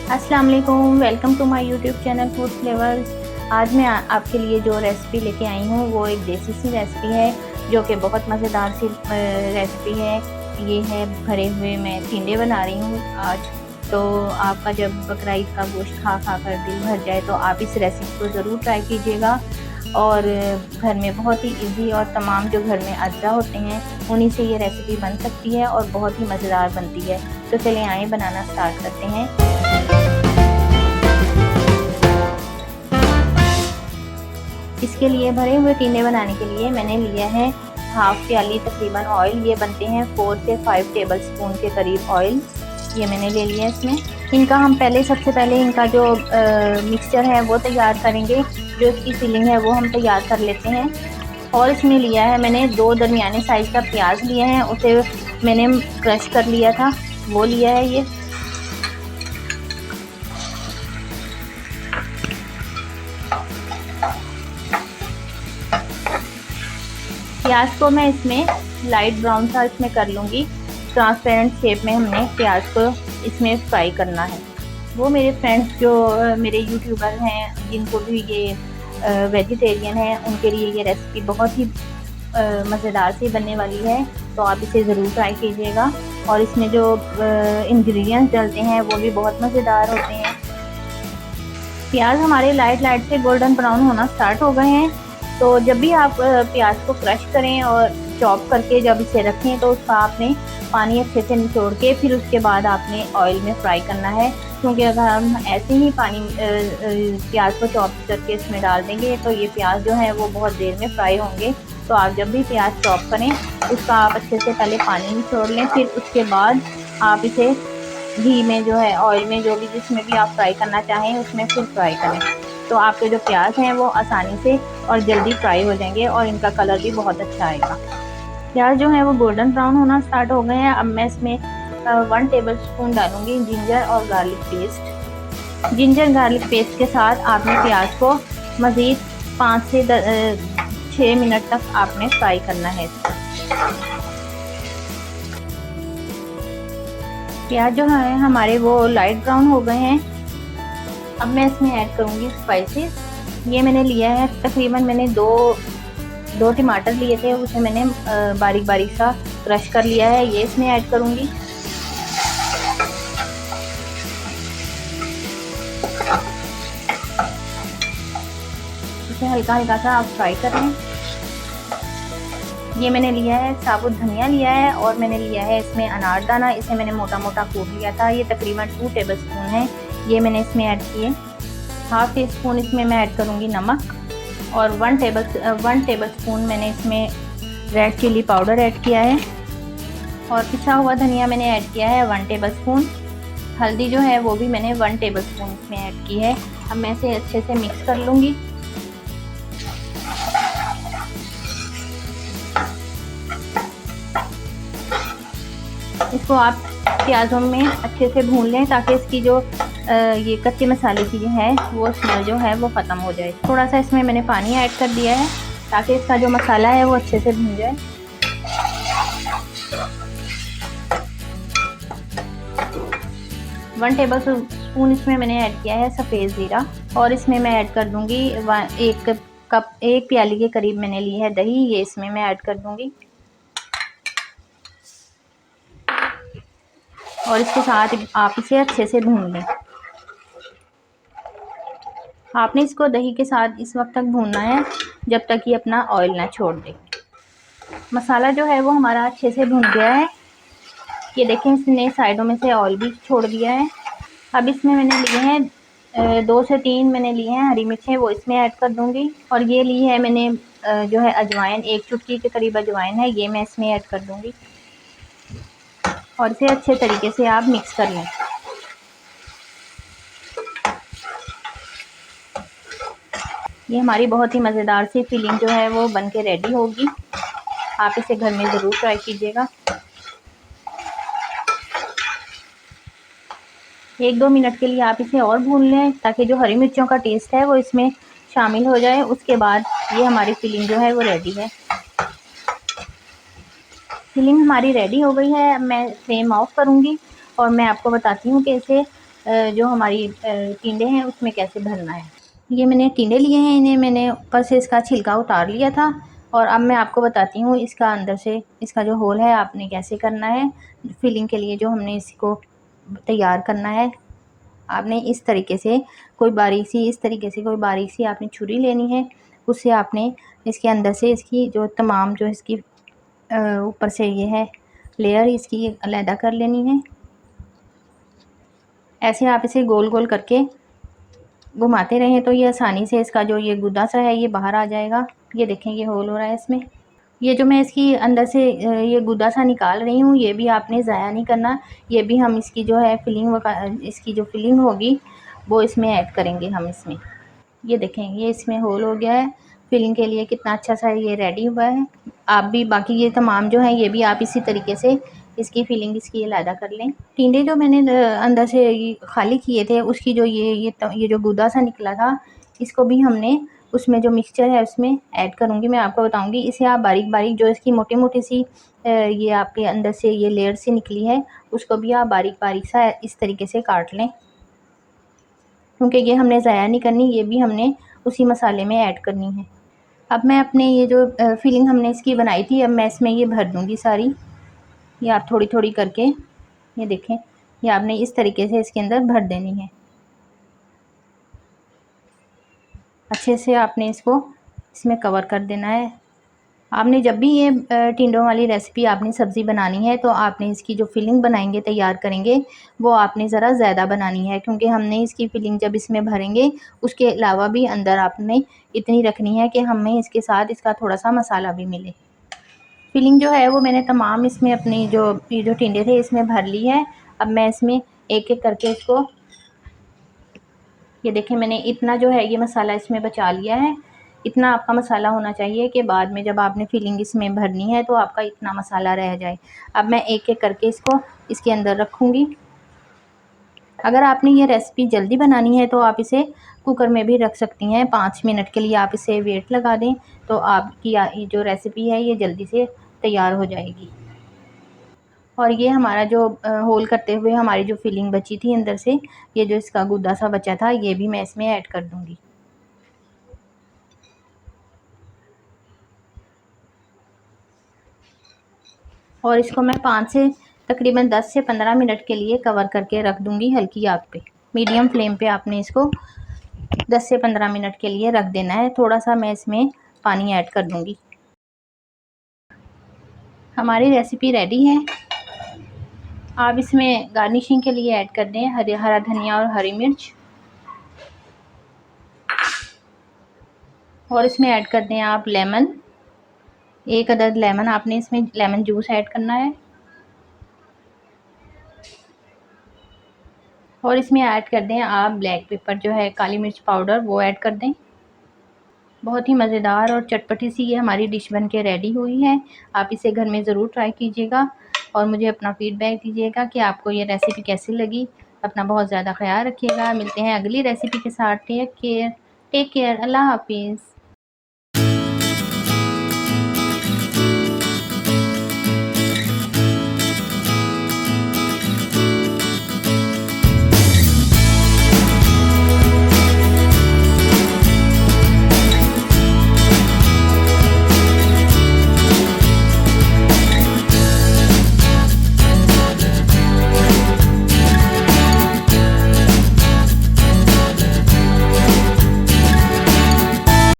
अस्सलाम वालेकुम, welcome to my YouTube channel food flavours. आज मैं आपके लिए जो रेसिपी लेके आई हूँ वो एक देसी सी रेसिपी है जो कि बहुत मज़ेदार सी रेसिपी है। ये है भरे हुए मैं टिंडे बना रही हूँ आज। तो आपका जब बकरा ईद का गोश्त खा खा कर दिल भर जाए तो आप इस रेसिपी को ज़रूर ट्राई कीजिएगा। और घर में बहुत ही इजी और तमाम जो घर में अज्जा होते हैं उन्हीं से ये रेसिपी बन सकती है और बहुत ही मज़ेदार बनती है। तो चलिए आइए बनाना स्टार्ट करते हैं। इसके लिए भरे हुए टिंडे बनाने के लिए मैंने लिया है हाफ प्याली तकरीबन ऑयल। ये बनते हैं 4 से 5 टेबल स्पून के करीब ऑयल, ये मैंने ले लिया। इसमें इनका हम सबसे पहले इनका जो मिक्सचर है वो तैयार करेंगे। जो इसकी फिलिंग है वो हम तैयार कर लेते हैं। और इसमें लिया है मैंने 2 दरमियाने साइज़ का प्याज लिया है, उसे मैंने क्रश कर लिया था, वो लिया है ये। प्याज को मैं इसमें लाइट ब्राउन सा इसमें कर लूँगी। ट्रांसपेरेंट शेप में हमने प्याज को इसमें फ्राई करना है। वो मेरे फ्रेंड्स जो मेरे यूट्यूबर हैं जिनको भी ये वेजिटेरियन है उनके लिए ये रेसिपी बहुत ही मज़ेदार सी बनने वाली है। तो आप इसे ज़रूर ट्राई कीजिएगा। और इसमें जो इंग्रेडिएंट्स डलते हैं वो भी बहुत मज़ेदार होते हैं। प्याज हमारे लाइट से गोल्डन ब्राउन होना स्टार्ट हो गए हैं। तो जब भी आप प्याज को क्रश करें और चॉप करके जब इसे रखें तो उसका आपने पानी अच्छे से निचोड़ के फिर उसके बाद आपने ऑयल में फ्राई करना है। क्योंकि अगर हम ऐसे ही प्याज को चॉप करके इसमें डाल देंगे तो ये प्याज जो है वो बहुत देर में फ्राई होंगे। तो आप जब भी प्याज चॉप करें उसका आप अच्छे से पहले पानी निचोड़ लें, फिर उसके बाद आप इसे घी में जो है ऑयल में जो भी जिसमें भी आप फ्राई करना चाहें उसमें फिर फ्राई करें। तो आपके जो प्याज हैं वो आसानी से और जल्दी फ्राई हो जाएंगे और इनका कलर भी बहुत अच्छा आएगा। प्याज जो है वो गोल्डन ब्राउन होना स्टार्ट हो गए हैं। अब मैं इसमें 1 टेबल स्पून डालूंगी जिंजर और garlic paste. Ginger garlic paste के साथ आपने प्याज को मज़ीद 5 से 6 मिनट तक आपने फ्राई करना है। प्याज जो है हमारे वो लाइट ब्राउन हो गए हैं। अब मैं इसमें ऐड करूँगी स्पाइसेस। ये मैंने लिया है तकरीबन मैंने दो टमाटर लिए थे, उसे मैंने बारीक बारीक सा क्रश कर लिया है, ये इसमें ऐड करूँगी। इसे हल्का हल्का सा आप फ्राई कर लें। ये मैंने लिया है साबुत धनिया लिया है और मैंने लिया है इसमें अनारदाना, इसे मैंने मोटा मोटा कूट लिया था। ये तकरीबन 2 टेबल स्पून है, ये मैंने इसमें ऐड किए। हाफ टी स्पून इसमें मैं ऐड करूँगी नमक और 1 टेबल स्पून मैंने इसमें रेड चिली पाउडर ऐड किया है। और पिसा हुआ धनिया मैंने ऐड किया है 1 टेबल स्पून। हल्दी जो है वो भी मैंने 1 टेबल स्पून इसमें ऐड की है। अब मैं इसे अच्छे से मिक्स कर लूँगी। इसको आप प्याज़ों में अच्छे से भून लें ताकि इसकी जो ये कच्चे मसाले की जो है वो स्मेल जो है वो ख़त्म हो जाए। थोड़ा सा इसमें मैंने पानी ऐड कर दिया है ताकि इसका जो मसाला है वो अच्छे से भून जाए। वन टेबल स्पून इसमें मैंने ऐड किया है सफ़ेद ज़ीरा और इसमें मैं ऐड कर दूँगी 1 प्याली के करीब मैंने ली है दही, ये इसमें मैं ऐड कर दूँगी। और इसके साथ आप इसे अच्छे से भून लें। आपने इसको दही के साथ इस वक्त तक भूनना है जब तक ये अपना ऑयल ना छोड़ दे। मसाला जो है वो हमारा अच्छे से भून गया है। ये देखें इसने साइडों में से ऑयल भी छोड़ दिया है। अब इसमें मैंने लिए हैं 2 से 3 मैंने लिए हैं हरी मिर्चें, वो इसमें ऐड कर दूँगी। और ये ली है मैंने जो है अजवाइन, 1 चुटकी के करीब अजवाइन है, ये मैं इसमें ऐड कर दूँगी। और इसे अच्छे तरीके से आप मिक्स कर लें। ये हमारी बहुत ही मज़ेदार सी फिलिंग जो है वो बन के रेडी होगी। आप इसे घर में ज़रूर ट्राई कीजिएगा। 1-2 मिनट के लिए आप इसे और भून लें ताकि जो हरी मिर्चों का टेस्ट है वो इसमें शामिल हो जाए। उसके बाद ये हमारी फिलिंग जो है वो रेडी है। फिलिंग हमारी रेडी हो गई है। अब मैं फ्लेम ऑफ करूँगी और मैं आपको बताती हूँ कि इसे जो हमारी टिंडे हैं उसमें कैसे भरना है। ये मैंने टिंडे लिए हैं, इन्हें मैंने ऊपर से इसका छिलका उतार लिया था और अब मैं आपको बताती हूँ इसका अंदर से इसका जो होल है आपने कैसे करना है। फिलिंग के लिए जो हमने इसको तैयार करना है, आपने इस तरीके से कोई बारीक सी आपने छुरी लेनी है। उससे आपने इसके अंदर से इसकी जो तमाम जो इसकी ऊपर से ये है लेयर इसकी अलहदा कर लेनी है। ऐसे आप इसे गोल गोल करके घुमाते रहें तो ये आसानी से इसका जो ये गुदा सा है ये बाहर आ जाएगा। ये देखें ये होल हो रहा है इसमें। ये जो मैं इसकी अंदर से ये गुदा सा निकाल रही हूँ, ये भी आपने ज़ाया नहीं करना। ये भी हम इसकी जो है इसकी जो फिलिंग होगी वो इसमें ऐड करेंगे हम इसमें। ये देखें ये इसमें होल हो गया है। फिलिंग के लिए कितना अच्छा सा ये रेडी हुआ है। आप भी बाकी ये तमाम जो है ये भी आप इसी तरीके से इसकी फिलिंग इसकी अलहदा कर लें। टिंडे जो मैंने अंदर से खाली किए थे उसकी जो ये जो गुदा सा निकला था, इसको भी हमने उसमें जो मिक्सचर है उसमें ऐड करूँगी। मैं आपको बताऊँगी इसे आप बारीक बारीक जो इसकी मोटी मोटी सी ये आपके अंदर से ये लेयर से निकली है उसको भी आप बारीक बारीक सा इस तरीके से काट लें, क्योंकि ये हमने ज़ाया नहीं करनी, ये भी हमने उसी मसाले में ऐड करनी है। अब मैं अपने ये जो फिलिंग हमने इसकी बनाई थी अब मैं इसमें ये भर दूँगी सारी। ये आप थोड़ी थोड़ी करके ये देखें ये आपने इस तरीके से इसके अंदर भर देनी है। अच्छे से आपने इसको इसमें कवर कर देना है। आपने जब भी ये टिंडों वाली रेसिपी आपने सब्ज़ी बनानी है तो आपने इसकी जो फिलिंग बनाएंगे तैयार करेंगे वो आपने ज़रा ज़्यादा बनानी है, क्योंकि हमने इसकी फिलिंग जब इसमें भरेंगे उसके अलावा भी अंदर आपने इतनी रखनी है कि हमें इसके साथ इसका थोड़ा सा मसाला भी मिले। फिलिंग जो है वो मैंने तमाम इसमें अपनी ये जो टिंडे थे इसमें भर ली है। अब मैं इसमें एक एक करके इसको ये देखें मैंने इतना जो है ये मसाला इसमें बचा लिया है। इतना आपका मसाला होना चाहिए कि बाद में जब आपने फिलिंग इसमें भरनी है तो आपका इतना मसाला रह जाए। अब मैं एक एक करके इसको इसके अंदर रखूँगी। अगर आपने ये रेसिपी जल्दी बनानी है तो आप इसे कुकर में भी रख सकती हैं। 5 मिनट के लिए आप इसे वेट लगा दें तो आपकी ये जो रेसिपी है ये जल्दी से तैयार हो जाएगी। और ये हमारा जो होल करते हुए हमारी जो फिलिंग बची थी अंदर से ये जो इसका गुद्दा सा बचा था ये भी मैं इसमें ऐड कर दूँगी। और इसको मैं 5 से तकरीबन 10 से 15 मिनट के लिए कवर करके रख दूँगी हल्की आग पे। मीडियम फ्लेम पे आपने इसको 10 से 15 मिनट के लिए रख देना है। थोड़ा सा मैं इसमें पानी ऐड कर दूँगी। हमारी रेसिपी रेडी है। आप इसमें गार्निशिंग के लिए ऐड कर दें हरा धनिया और हरी मिर्च, और इसमें ऐड कर दें आप लेमन। 1 अदद लेमन आपने इसमें लेमन जूस ऐड करना है। और इसमें ऐड कर दें आप ब्लैक पेपर जो है काली मिर्च पाउडर वो ऐड कर दें। बहुत ही मज़ेदार और चटपटी सी ये हमारी डिश बन के रेडी हुई है। आप इसे घर में ज़रूर ट्राई कीजिएगा और मुझे अपना फ़ीडबैक दीजिएगा कि आपको ये रेसिपी कैसी लगी। अपना बहुत ज़्यादा ख़्याल रखिएगा। मिलते हैं अगली रेसिपी के साथ। Take care. अल्लाह हाफ़िज़।